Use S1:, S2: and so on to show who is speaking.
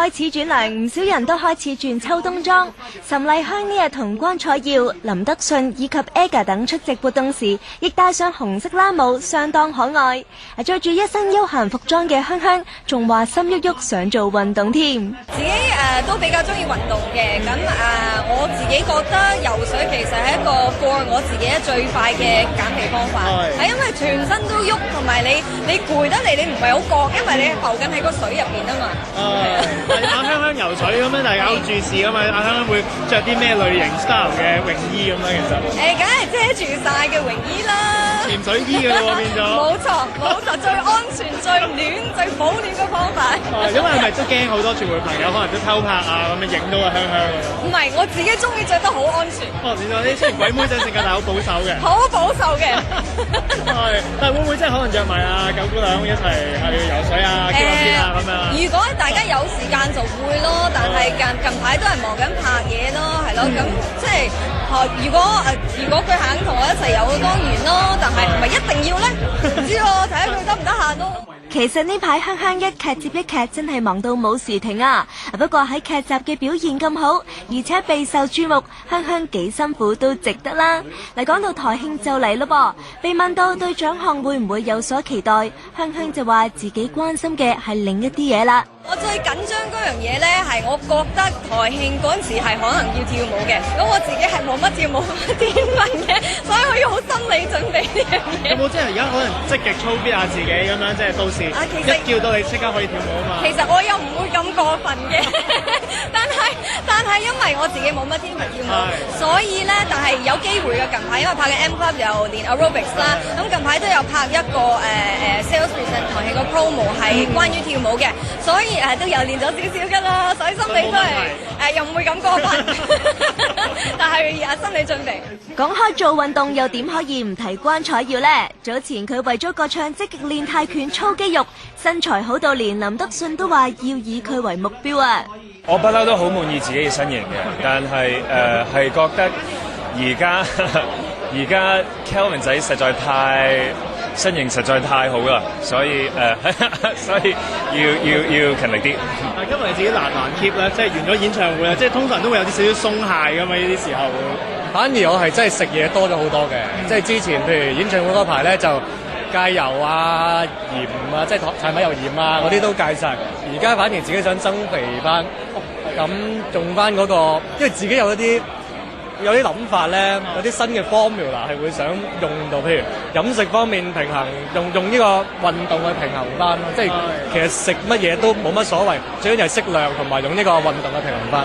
S1: 開始轉涼，唔少人都開始轉秋冬裝。岑麗香呢日同關楚耀、林德信以及 AGA 等出席活動時，亦戴上紅色冷帽，相當可愛。着住一身休閒服裝嘅香香，仲話心喐喐想做運動添。
S2: 自己都比較中意運動嘅，咁我自己覺得游水其實係一個 for 我自己最快嘅減肥方法，係因為全身都喐，同埋你攰得嚟，你唔係好覺，因為你浮緊喺個水入邊啊嘛。
S3: 阿香香游水咁樣，大家好注視噶嘛？阿香香會着啲咩類型 style 嘅泳衣咁樣？其實
S2: 梗係遮住晒嘅泳衣啦，
S3: 潛水衣㗎喎變咗。
S2: 冇錯，最安全、最暖、最保暖嘅方法。
S3: 因為係咪都驚好多傳媒朋友可能都偷拍啊，咁樣影到阿香香㗎？
S2: 唔係，我自己中意着得好安全。
S3: 原來啲雖然鬼妹仔性格，但係好保守嘅。
S2: 好保守嘅。
S3: 但係會唔會真係可能約埋阿九姑娘一齊去游水啊、傾下天啊咁樣？
S2: 如果大家有時間就會咯，但係近排都係忙緊拍嘢咯，係咯，咁即係如果佢肯同我一齊游，當然咯，但係係咪一定要咧？唔知喎，睇下佢得唔得閒咯。
S1: 其實呢排香香一劇接一劇，真係忙到冇時停啊！不過喺劇集嘅表現咁好，而且備受注目，香香幾辛苦都值得啦。嚟講到台慶就嚟咯噃，被問到對獎項會唔會有所期待，香香就話自己關心嘅係另一啲嘢啦。
S2: 我最緊張嗰樣嘢呢，係我覺得台慶嗰陣時係可能要跳舞嘅，咁我自己係冇乜跳舞天分嘅，所以我要好心理準備呢樣嘢。
S3: 有冇即係而家可能積極操 fit 下自己咁樣，即係到時一叫到你即刻可以跳舞啊嘛？
S2: 其實我又唔會咁過分嘅，但係因為我自己冇乜天分跳舞，所以呢，但係有機會嘅近排，因為拍嘅 M Club 又練 aerobics 啦，咁近排都有拍一個sales present 台慶個 promo 係關於跳舞嘅，所以都有練咗少少㗎啦，所以心理都係又唔會咁過分，但係心理準備。
S1: 講開做運動，又點可以唔提關楚耀呢？早前佢為咗歌唱積極練泰拳操肌肉，身材好到連林德信都話要以佢為目標啊！
S4: 我不嬲都好滿意自己嘅身形嘅，但係係覺得而家 Kelvin 仔身形實在太好啦，所以要勤力啲。
S3: 因為你自己難 keep 咧，即係完咗演唱會啊，即係通常都會有啲少少鬆懈噶嘛，呢啲時候。
S5: 反而我係真係食嘢多咗好多嘅，即係之前譬如演唱會嗰排咧就戒油啊、鹽啊，即係柴米油鹽啊嗰啲都戒晒。而家反而自己想增肥翻，咁用翻嗰個，因為自己有啲諗法咧，有啲新嘅 formula 係會想用到，譬如飲食方面平衡，用呢個運動去平衡翻咯。即係其實食乜嘢都冇乜所謂，最緊要係適量同埋用呢個運動去平衡翻。